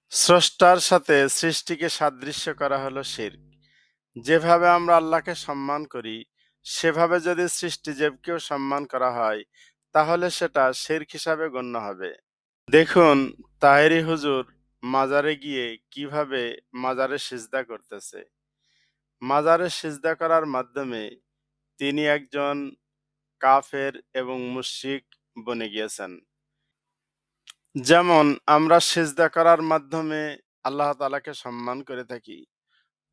স্রষ্টার সাথে সৃষ্টিকে সাদৃশ্য করা হলো শিরক। যেভাবে আমরা আল্লাহকে সম্মান করি, সেভাবে যদি সৃষ্টিজীবকেও সম্মান করা হয়, তাহলে সেটা শিরক হিসাবে গণ্য হবে। দেখুন, তাহেরি হুজুর মাজারে গিয়ে কিভাবে মাজারে সিজদা করতেছে। মাজারে সিজদা করার মাধ্যমে তিনি একজন কাফের এবং মুশরিক বনে গিয়েছেন। যেমন আমরা সিজদা করার মাধ্যমে আল্লাহ তাআলাকে সম্মান করে থাকি,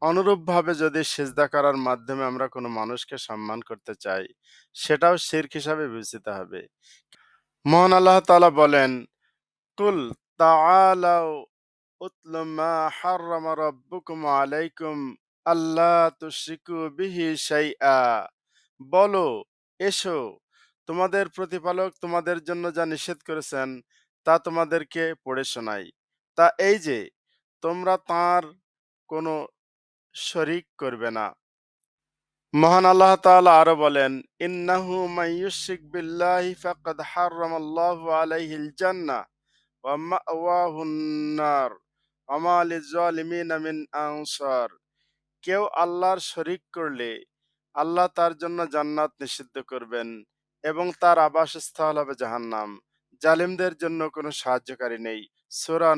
অনুরূপভাবে যদি সিজদা করার মাধ্যমে আমরা কোনো মানুষকে সম্মান করতে চাই, সেটাও শিরক হিসাবে বিবেচিত হবে। মহান আল্লাহ তাআলা বলেন, কুল তাআলাউ উতলু মা হাররামা রাব্বুকুম আলাইকুম আল্লা তুশরিকু বিহি শাইআ। বলো, এসো, তোমাদের প্রতিপালক তোমাদের জন্য যা নিষেধ করেছেন তা তোমাদেরকে পড়ে শোনাই। তা এই যে, তোমরা তাঁর কোনো শরিক করবে না। মহান আল্লাহ তাআলা আরো বলেন, ইন্নাহু মাইয়ুশরিক বিল্লাহি ফাকাদ হাররামাল্লাহু আলাইহিল জান্নাহ ওয়া মাওয়াহুন নার ওয়া মা লিয-যালিমিনা মিন আনসার। কেউ আল্লাহর শরিক করলে আল্লাহ তার জন্য জান্নাত নিষিদ্ধ করবেন এবং তার আবাসস্থল হবে জাহান্নাম। জালিমদের জন্য কোনো সাহায্যকারী নেই। সূরা